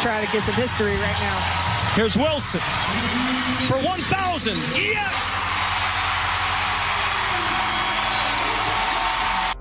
try to get some history right now. Here's Wilson for 1,000. Yes!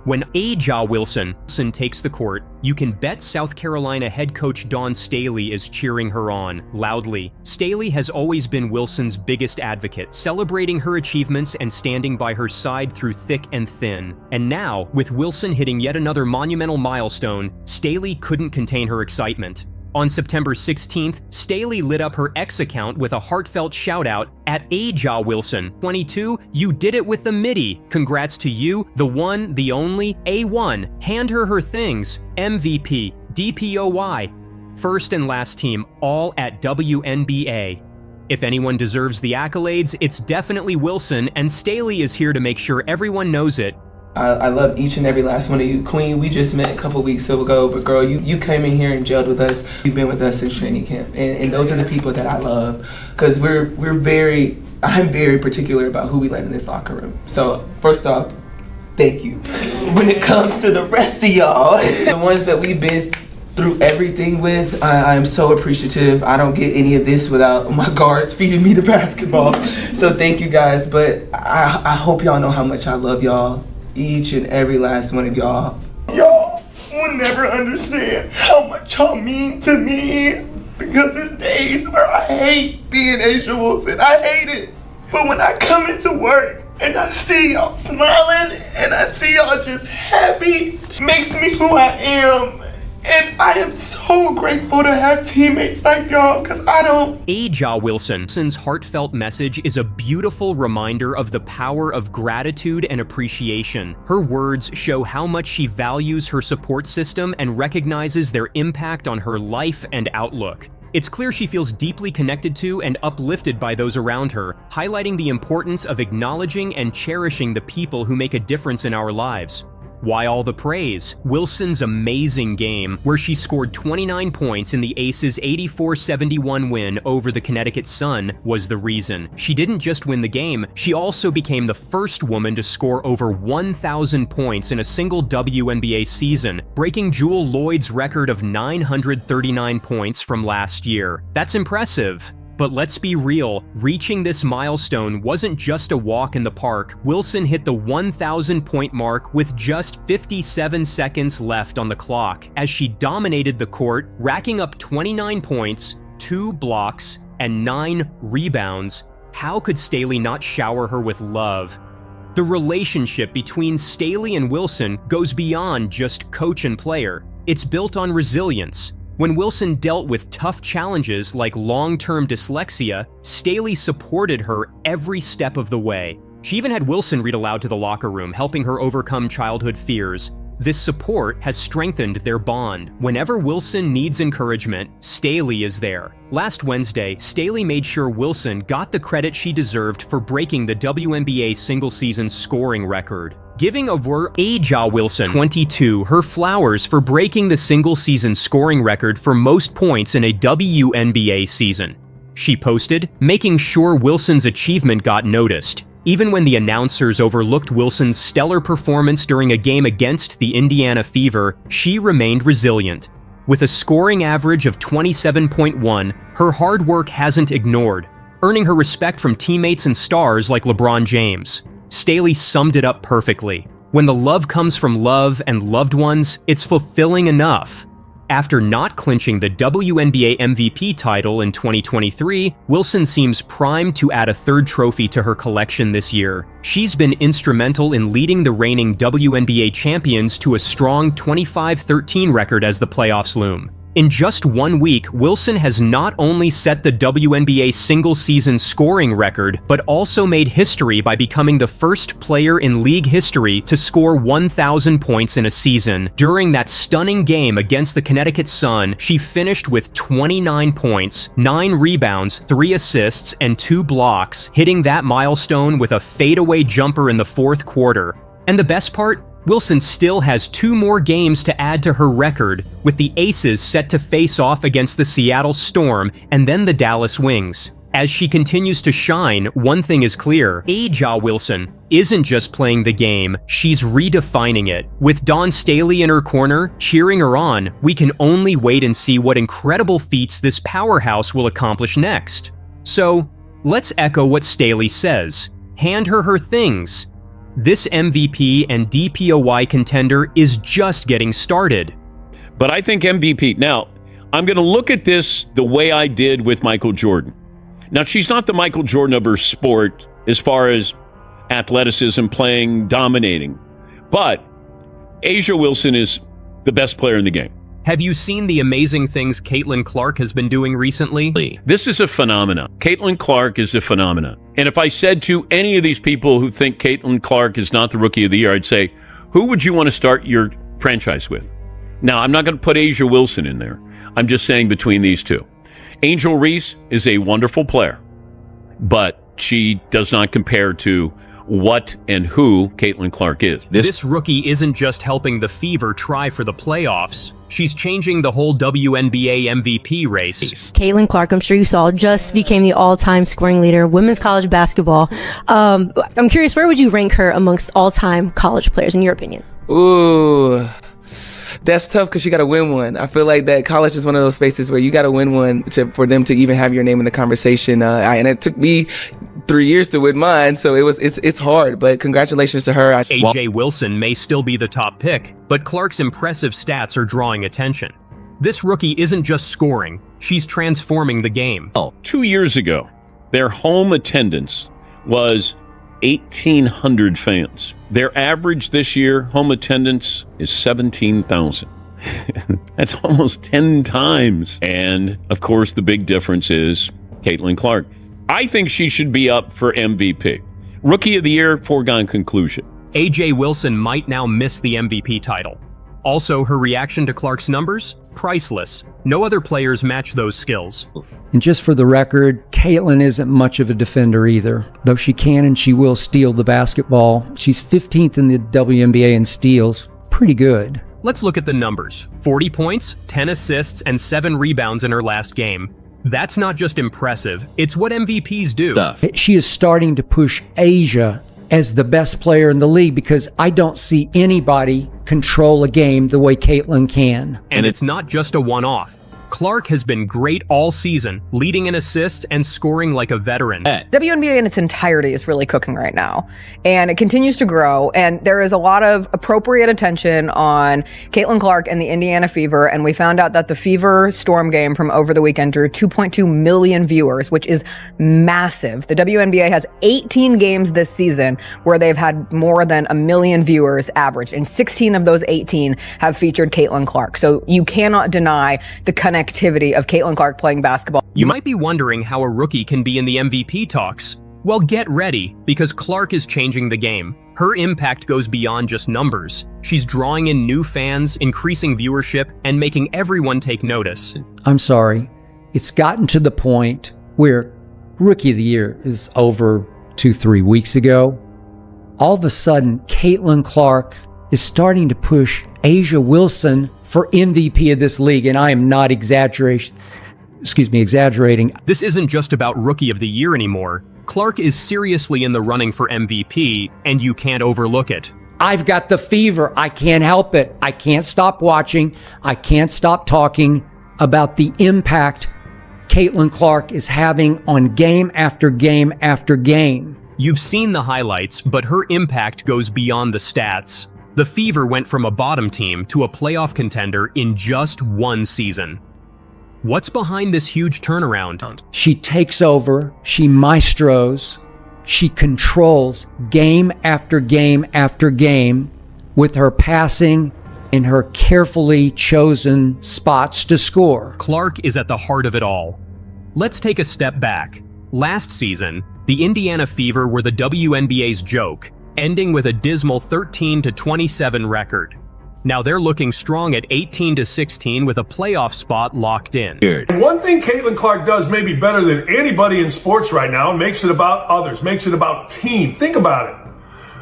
When A'ja Wilson takes the court, you can bet South Carolina head coach Dawn Staley is cheering her on, loudly. Staley has always been Wilson's biggest advocate, celebrating her achievements and standing by her side through thick and thin. And now, with Wilson hitting yet another monumental milestone, Staley couldn't contain her excitement. On September 16th, Staley lit up her X account with a heartfelt shout-out at A'ja Wilson. 22, you did it with the midi. Congrats to you, the one, the only, A1. Hand her things. MVP, DPOY. First and last team, all at WNBA. If anyone deserves the accolades, it's definitely Wilson, and Staley is here to make sure everyone knows it. I love each and every last one of you. Queen, we just met a couple weeks ago, but girl, you came in here and gelled with us. You've been with us since training camp, and those are the people that I love, because I'm very particular about who we let in this locker room. So first off, thank you. When it comes to the rest of y'all, the ones that we've been through everything with, I am so appreciative. I don't get any of this without my guards feeding me the basketball. So thank you guys, but I hope y'all know how much I love y'all. Each and every last one of y'all. Y'all will never understand how much y'all mean to me, because there's days where I hate being A'ja Wilson. I hate it. But when I come into work and I see y'all smiling and I see y'all just happy, it makes me who I am. And I am so grateful to have teammates like y'all, because I don't. A'ja Wilson's heartfelt message is a beautiful reminder of the power of gratitude and appreciation. Her words show how much she values her support system and recognizes their impact on her life and outlook. It's clear she feels deeply connected to and uplifted by those around her, highlighting the importance of acknowledging and cherishing the people who make a difference in our lives. Why all the praise? Wilson's amazing game, where she scored 29 points in the Aces' 84-71 win over the Connecticut Sun, was the reason. She didn't just win the game, she also became the first woman to score over 1,000 points in a single WNBA season, breaking Jewell Loyd's record of 939 points from last year. That's impressive. But let's be real, reaching this milestone wasn't just a walk in the park. Wilson hit the 1,000-point mark with just 57 seconds left on the clock as she dominated the court, racking up 29 points, 2 blocks, and 9 rebounds. How could Staley not shower her with love? The relationship between Staley and Wilson goes beyond just coach and player. It's built on resilience. When Wilson dealt with tough challenges like long-term dyslexia, Staley supported her every step of the way. She even had Wilson read aloud to the locker room, helping her overcome childhood fears. This support has strengthened their bond. Whenever Wilson needs encouragement, Staley is there. Last Wednesday, Staley made sure Wilson got the credit she deserved for breaking the WNBA single-season scoring record, giving over A'ja Wilson, 22, her flowers for breaking the single-season scoring record for most points in a WNBA season. She posted, making sure Wilson's achievement got noticed. Even when the announcers overlooked Wilson's stellar performance during a game against the Indiana Fever, she remained resilient. With a scoring average of 27.1, her hard work hasn't ignored, earning her respect from teammates and stars like LeBron James. Staley summed it up perfectly. When the love comes from love and loved ones, it's fulfilling enough. After not clinching the WNBA MVP title in 2023, Wilson seems primed to add a third trophy to her collection this year. She's been instrumental in leading the reigning WNBA champions to a strong 25-13 record as the playoffs loom. In just 1 week, Wilson has not only set the WNBA single-season scoring record, but also made history by becoming the first player in league history to score 1,000 points in a season. During that stunning game against the Connecticut Sun, she finished with 29 points, 9 rebounds, 3 assists, and 2 blocks, hitting that milestone with a fadeaway jumper in the fourth quarter. And the best part? Wilson still has 2 more games to add to her record, with the Aces set to face off against the Seattle Storm and then the Dallas Wings. As she continues to shine, one thing is clear: A'ja Wilson isn't just playing the game, she's redefining it. With Dawn Staley in her corner, cheering her on, we can only wait and see what incredible feats this powerhouse will accomplish next. So, let's echo what Staley says. Hand her her things. This MVP and DPOY contender is just getting started. But I think MVP. Now, I'm going to look at this the way I did with Michael Jordan. Now, she's not the Michael Jordan of her sport as far as athleticism, playing, dominating. But A'ja Wilson is the best player in the game. Have you seen the amazing things Caitlin Clark has been doing recently? This is a phenomenon. Caitlin Clark is a phenomenon. And if I said to any of these people who think Caitlin Clark is not the Rookie of the Year, I'd say, who would you want to start your franchise with? Now, I'm not going to put A'ja Wilson in there. I'm just saying between these two. Angel Reese is a wonderful player, but she does not compare to what and who Caitlin Clark is. This rookie isn't just helping the Fever try for the playoffs. She's changing the whole WNBA MVP race. Caitlin Clark, I'm sure you saw, just became the all-time scoring leader in women's college basketball. I'm curious, where would you rank her amongst all-time college players, in your opinion? Ooh, that's tough because you got to win one. I feel like that college is one of those spaces where you got to win one for them to even have your name in the conversation. And it took me 3 years to win mine, so it's hard. But congratulations to her. A'ja Wilson may still be the top pick, but Clark's impressive stats are drawing attention. This rookie isn't just scoring; she's transforming the game. 2 years ago, their home attendance was 1,800 fans. Their average this year, home attendance, is 17,000. That's almost 10 times. And, of course, the big difference is Caitlin Clark. I think she should be up for MVP. Rookie of the Year, foregone conclusion. A'ja Wilson might now miss the MVP title. Also, her reaction to Clark's numbers? Priceless. No other players match those skills. And just for the record, Caitlin isn't much of a defender either, though she can and she will steal the basketball. She's 15th in the WNBA in steals. Pretty good. Let's look at the numbers. 40 points, 10 assists, and 7 rebounds in her last game. That's not just impressive, it's what MVPs do. She is starting to push A'ja as the best player in the league because I don't see anybody control a game the way Caitlin can. And it's not just a one-off. Clark has been great all season, leading in assists and scoring like a veteran. WNBA in its entirety is really cooking right now, and it continues to grow, and there is a lot of appropriate attention on Caitlin Clark and the Indiana Fever, and we found out that the Fever Storm game from over the weekend drew 2.2 million viewers, which is massive. The WNBA has 18 games this season where they've had more than 1 million viewers average, and 16 of those 18 have featured Caitlin Clark. So you cannot deny the connectivity of Caitlin Clark playing basketball. You might be wondering how a rookie can be in the MVP talks. Well, get ready, because Clark is changing the game. Her impact goes beyond just numbers. She's drawing in new fans, increasing viewership, and making everyone take notice. I'm sorry. It's gotten to the point where Rookie of the Year is over 2-3 weeks ago. All of a sudden, Caitlin Clark is starting to push A'ja Wilson for MVP of this league, and I am not exaggerating. This isn't just about Rookie of the Year anymore. Clark is seriously in the running for MVP, and you can't overlook it. I've got the fever. I can't help it. I can't stop watching. I can't stop talking about the impact Caitlin Clark is having on game after game after game. You've seen the highlights, but her impact goes beyond the stats. The Fever went from a bottom team to a playoff contender in just one season. What's behind this huge turnaround? She takes over, she maestros, she controls game after game after game with her passing and her carefully chosen spots to score. Clark is at the heart of it all. Let's take a step back. Last season, the Indiana Fever were the WNBA's joke, ending with a dismal 13-27 record. Now they're looking strong at 18-16 with a playoff spot locked in. One thing Caitlin Clark does maybe better than anybody in sports right now, makes it about others, makes it about team. Think about it.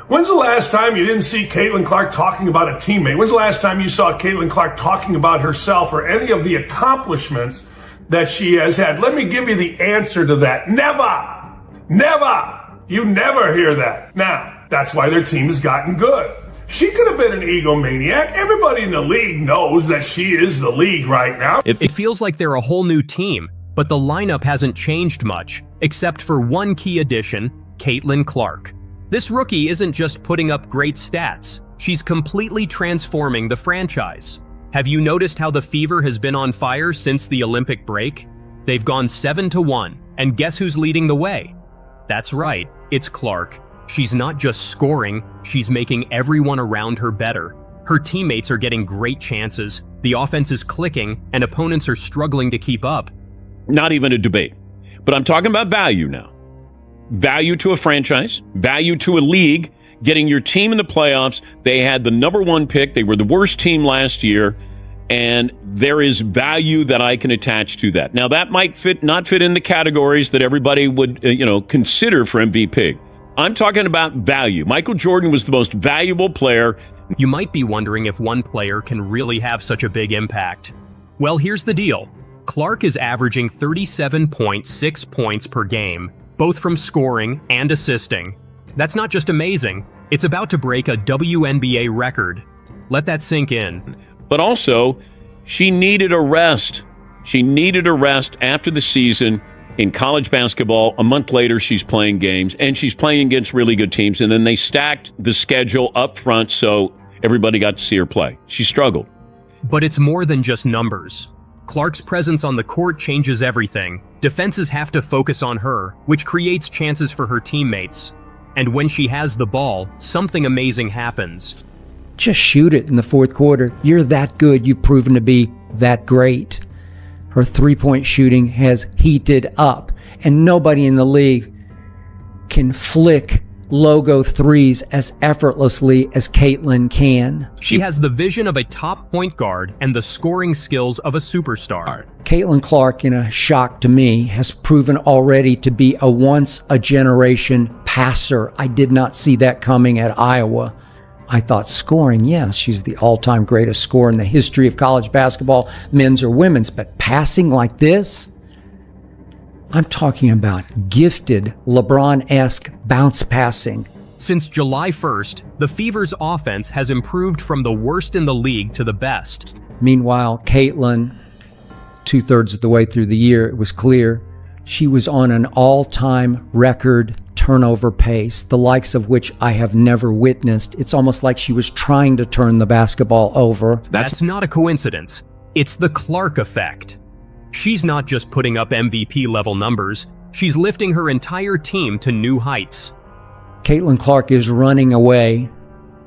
When's the last time you didn't see Caitlin Clark talking about a teammate? When's the last time you saw Caitlin Clark talking about herself or any of the accomplishments that she has had? Let me give you the answer to that. Never! Never! You never hear that. Now, That's why their team has gotten good. She could have been an egomaniac. Everybody in the league knows that she is the league right now. It feels like they're a whole new team, but the lineup hasn't changed much, except for one key addition, Caitlin Clark. This rookie isn't just putting up great stats, she's completely transforming the franchise. Have you noticed how the Fever has been on fire since the Olympic break? They've gone 7-1, and guess who's leading the way? That's right, it's Clark. She's not just scoring, she's making everyone around her better. Her teammates are getting great chances, the offense is clicking, and opponents are struggling to keep up. Not even a debate. But I'm talking about value now. Value to a franchise, value to a league, getting your team in the playoffs. They had the number 1 pick. They were the worst team last year. And there is value that I can attach to that. Now, that might not fit in the categories that everybody would consider for MVP. I'm talking about value. Michael Jordan was the most valuable player. You might be wondering if one player can really have such a big impact. Well, here's the deal. Clark is averaging 37.6 points per game, both from scoring and assisting. That's not just amazing, it's about to break a WNBA record. Let that sink in. But also, she needed a rest. She needed a rest after the season in college basketball. A month later, she's playing games, and she's playing against really good teams. And then they stacked the schedule up front, so everybody got to see her play. She struggled. But it's more than just numbers. Clark's presence on the court changes everything. Defenses have to focus on her, which creates chances for her teammates. And when she has the ball, something amazing happens. Just shoot it in the fourth quarter. You're that good. You've proven to be that great. Her three-point shooting has heated up, and nobody in the league can flick logo threes as effortlessly as Caitlin can. She has the vision of a top point guard and the scoring skills of a superstar. Caitlin Clark, in a shock to me, has proven already to be a once-a-generation passer. I did not see that coming at Iowa. I thought scoring, yes, she's the all-time greatest scorer in the history of college basketball, men's or women's, but passing like this? I'm talking about gifted, LeBron-esque bounce passing. Since July 1st, the Fever's offense has improved from the worst in the league to the best. Meanwhile, Caitlin, 2/3 of the way through the year, it was clear she was on an all-time record turnover pace, the likes of which I have never witnessed. It's almost like she was trying to turn the basketball over. That's not a coincidence. It's the Clark effect. She's not just putting up MVP-level numbers, she's lifting her entire team to new heights. Caitlin Clark is running away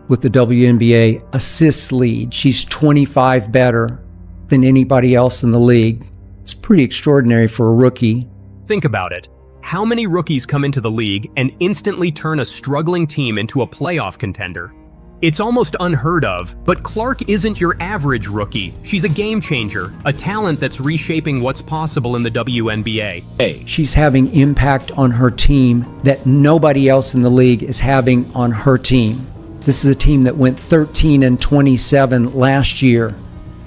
with the WNBA assists lead. She's 25 better than anybody else in the league. It's pretty extraordinary for a rookie. Think about it. How many rookies come into the league and instantly turn a struggling team into a playoff contender? It's almost unheard of, but Clark isn't your average rookie. She's a game changer, a talent that's reshaping what's possible in the WNBA. She's having impact on her team that nobody else in the league is having on her team. This is a team that went 13-27 last year.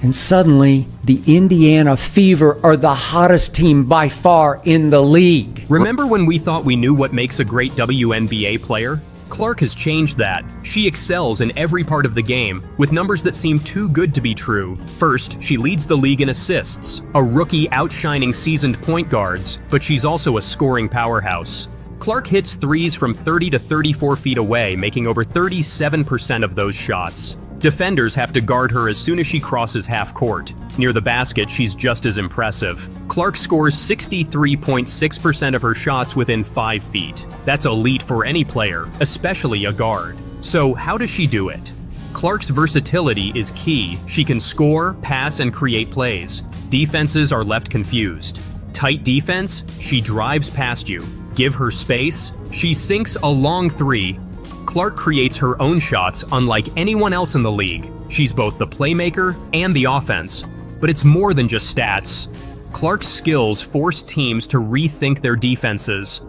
And suddenly, the Indiana Fever are the hottest team by far in the league. Remember when we thought we knew what makes a great WNBA player? Clark has changed that. She excels in every part of the game, with numbers that seem too good to be true. First, she leads the league in assists, a rookie outshining seasoned point guards, but she's also a scoring powerhouse. Clark hits threes from 30 to 34 feet away, making over 37% of those shots. Defenders have to guard her as soon as she crosses half court. Near the basket, she's just as impressive. Clark scores 63.6% of her shots within 5 feet. That's elite for any player, especially a guard. So how does she do it? Clark's versatility is key. She can score, pass, and create plays. Defenses are left confused. Tight defense? She drives past you. Give her space? She sinks a long three. Clark creates her own shots unlike anyone else in the league. She's both the playmaker and the offense. But it's more than just stats. Clark's skills force teams to rethink their defenses.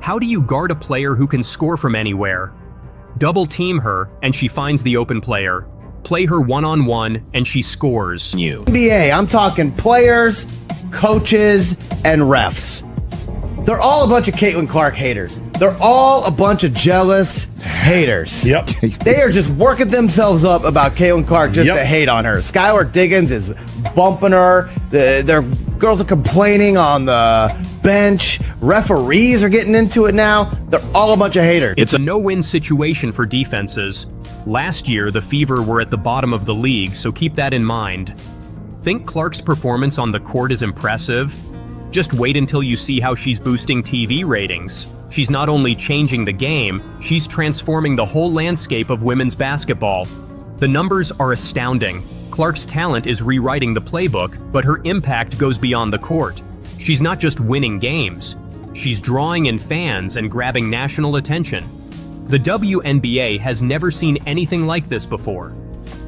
How do you guard a player who can score from anywhere? Double team her and she finds the open player. Play her one-on-one and she scores. NBA, I'm talking players, coaches, and refs. They're all a bunch of Caitlin Clark haters. They're all a bunch of jealous haters. Yep. They are just working themselves up about Caitlin Clark just to hate on her. Skylar Diggins is bumping her. Their girls are complaining on the bench. Referees are getting into it now. They're all a bunch of haters. It's a no-win situation for defenses. Last year, the Fever were at the bottom of the league, so keep that in mind. Think Clark's performance on the court is impressive? Just wait until you see how she's boosting TV ratings. She's not only changing the game, she's transforming the whole landscape of women's basketball. The numbers are astounding. Clark's talent is rewriting the playbook, but her impact goes beyond the court. She's not just winning games. She's drawing in fans and grabbing national attention. The WNBA has never seen anything like this before.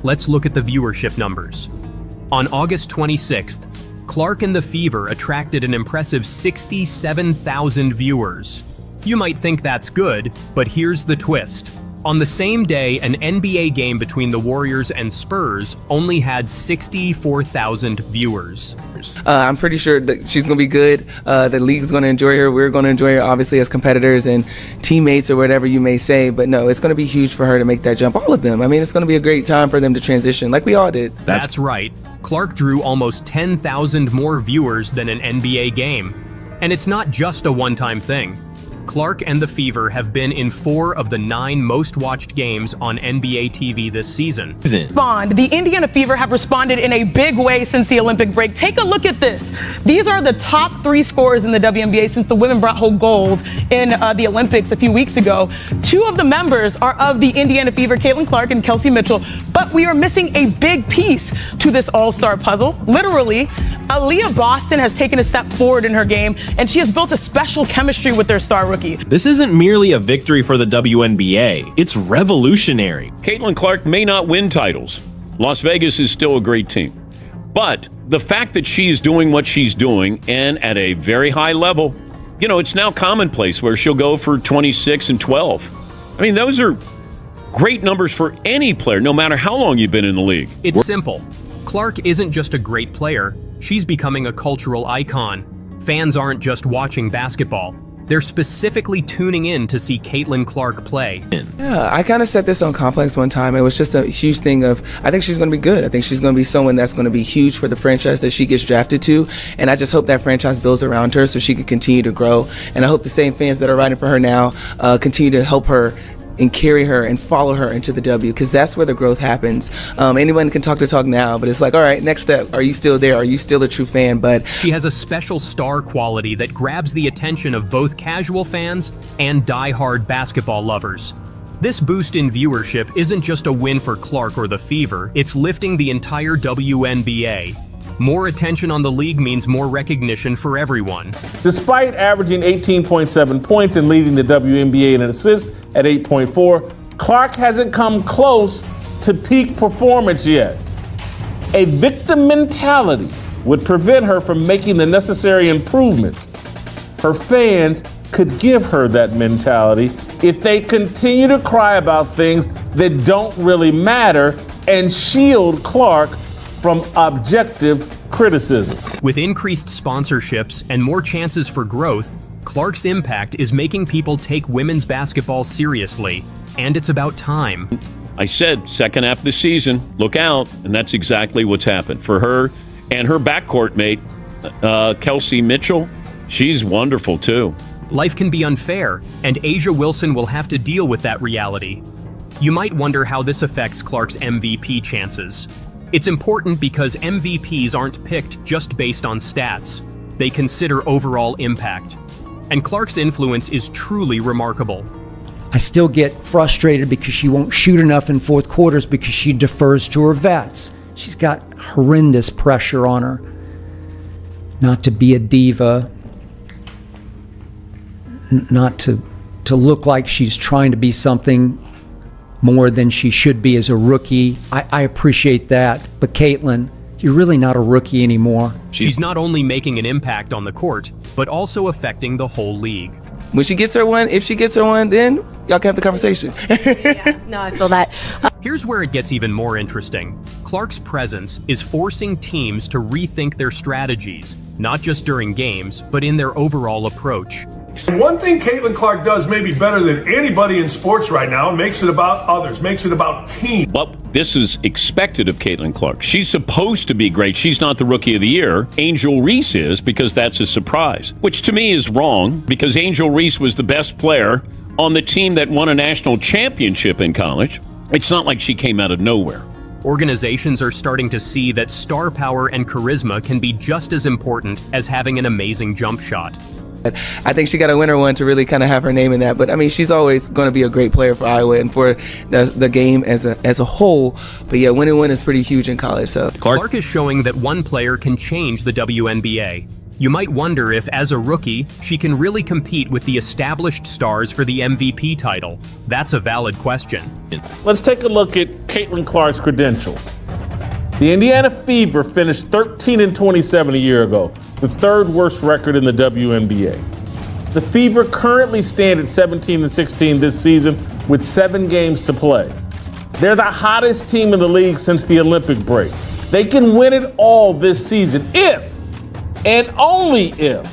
Let's look at the viewership numbers. On August 26th, Clark and the Fever attracted an impressive 67,000 viewers. You might think that's good, but here's the twist. On the same day, an NBA game between the Warriors and Spurs only had 64,000 viewers. I'm pretty sure that she's going to be good. The league's going to enjoy her. We're going to enjoy her, obviously, as competitors and teammates or whatever you may say. But no, it's going to be huge for her to make that jump. All of them. I mean, it's going to be a great time for them to transition like we all did. That's right. Clark drew almost 10,000 more viewers than an NBA game. And it's not just a one-time thing. Clark and the Fever have been in 4 of the 9 most watched games on NBA TV this season. The Indiana Fever have responded in a big way since the Olympic break. Take a look at this. These are the top 3 scorers in the WNBA since the women brought home gold in the Olympics a few weeks ago. 2 of the members are of the Indiana Fever, Caitlin Clark and Kelsey Mitchell, but we are missing a big piece to this all-star puzzle. Literally, Aaliyah Boston has taken a step forward in her game, and she has built a special chemistry with their star rookie. This isn't merely a victory for the WNBA, it's revolutionary. Caitlin Clark may not win titles. Las Vegas is still a great team. But the fact that she's doing what she's doing and at a very high level, you know, it's now commonplace where she'll go for 26 and 12. I mean, those are great numbers for any player, no matter how long you've been in the league. It's simple. Clark isn't just a great player, she's becoming a cultural icon. Fans aren't just watching basketball. They're specifically tuning in to see Caitlin Clark play. Yeah, I kind of said this on Complex one time. It was just a huge thing of, I think she's going to be good. I think she's going to be someone that's going to be huge for the franchise that she gets drafted to. And I just hope that franchise builds around her so she can continue to grow. And I hope the same fans that are writing for her now continue to help her and carry her and follow her into the W, because that's where the growth happens. Anyone can talk the talk now, but it's like, all right, next step. Are you still there? Are you still a true fan? But she has a special star quality that grabs the attention of both casual fans and die-hard basketball lovers. This boost in viewership isn't just a win for Clark or the Fever, it's lifting the entire WNBA. More attention on the league means more recognition for everyone. Despite averaging 18.7 points and leading the WNBA in assists at 8.4, Clark hasn't come close to peak performance yet. A victim mentality would prevent her from making the necessary improvements. Her fans could give her that mentality if they continue to cry about things that don't really matter and shield Clark from objective criticism. With increased sponsorships and more chances for growth, Clark's impact is making people take women's basketball seriously, and it's about time. I said second half of the season, look out, and that's exactly what's happened for her and her backcourt mate, Kelsey Mitchell. She's wonderful too. Life can be unfair, and A'ja Wilson will have to deal with that reality. You might wonder how this affects Clark's MVP chances. It's important because MVPs aren't picked just based on stats. They consider overall impact. And Clark's influence is truly remarkable. I still get frustrated because she won't shoot enough in fourth quarters because she defers to her vets. She's got horrendous pressure on her. Not to be a diva. Not to look like she's trying to be something more than she should be as a rookie. I appreciate that. But Caitlin, you're really not a rookie anymore. She's not only making an impact on the court, but also affecting the whole league. When she gets her one, if she gets her one, then y'all can have the conversation. Yeah, no, I feel that. Here's where it gets even more interesting. Clark's presence is forcing teams to rethink their strategies. not just during games, but in their overall approach. One thing Caitlin Clark does maybe better than anybody in sports right now, makes it about others, makes it about team. Well, this is expected of Caitlin Clark. She's supposed to be great. She's not the Rookie of the Year. Angel Reese is, because that's a surprise, which to me is wrong, because Angel Reese was the best player on the team that won a national championship in college. It's not like she came out of nowhere. Organizations are starting to see that star power and charisma can be just as important as having an amazing jump shot. I think she got to win her one to really kind of have her name in that. But I mean, she's always going to be a great player for Iowa and for the game as a whole. But yeah, winning one is pretty huge in college. So Clark is showing that one player can change the WNBA. You might wonder if, as a rookie, she can really compete with the established stars for the MVP title. That's a valid question. Let's take a look at Caitlin Clark's credentials. The Indiana Fever finished 13-27 a year ago, the third worst record in the WNBA. The Fever currently stand at 17-16 this season with 7 games to play. They're the hottest team in the league since the Olympic break. They can win it all this season if, and only if,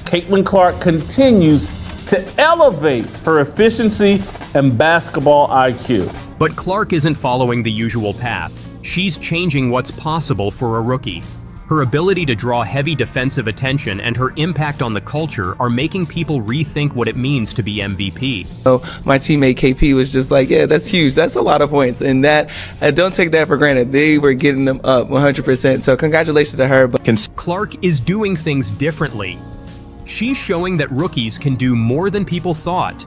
Caitlin Clark continues to elevate her efficiency and basketball IQ. But Clark isn't following the usual path. She's changing what's possible for a rookie. Her ability to draw heavy defensive attention and her impact on the culture are making people rethink what it means to be MVP. So my teammate KP was just like, yeah, that's huge. That's a lot of points. And that, don't take that for granted. They were getting them up 100%. So congratulations to her. But Clark is doing things differently. She's showing that rookies can do more than people thought.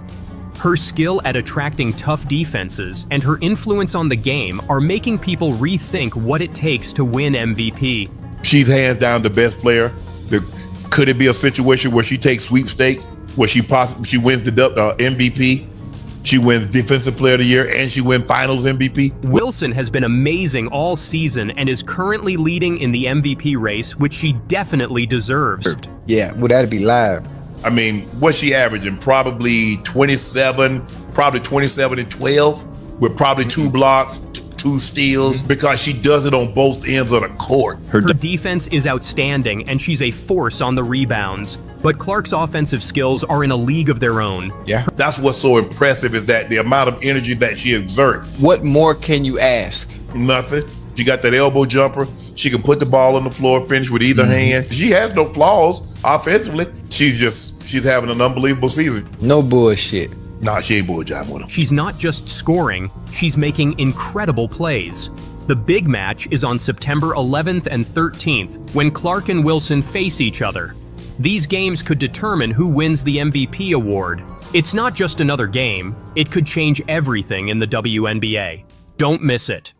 Her skill at attracting tough defenses and her influence on the game are making people rethink what it takes to win MVP. She's hands down the best player. Could it be a situation where she takes sweepstakes, where she wins the MVP, she wins Defensive Player of the Year, and she wins Finals MVP? Wilson has been amazing all season and is currently leading in the MVP race, which she definitely deserves. Yeah, well, that'd be live. I mean, what's she averaging? Probably 27 and 12, with probably 2 blocks, 2 steals, because she does it on both ends of the court. Her defense is outstanding, and she's a force on the rebounds. But Clark's offensive skills are in a league of their own. Yeah, that's what's so impressive, is that the amount of energy that she exerts. What more can you ask? Nothing. She got that elbow jumper. She can put the ball on the floor, finish with either hand. She has no flaws offensively. She's having an unbelievable season. No bullshit. Nah, she ain't bullshit with him. She's not just scoring, she's making incredible plays. The big match is on September 11th and 13th, when Clark and Wilson face each other. These games could determine who wins the MVP award. It's not just another game, it could change everything in the WNBA. Don't miss it.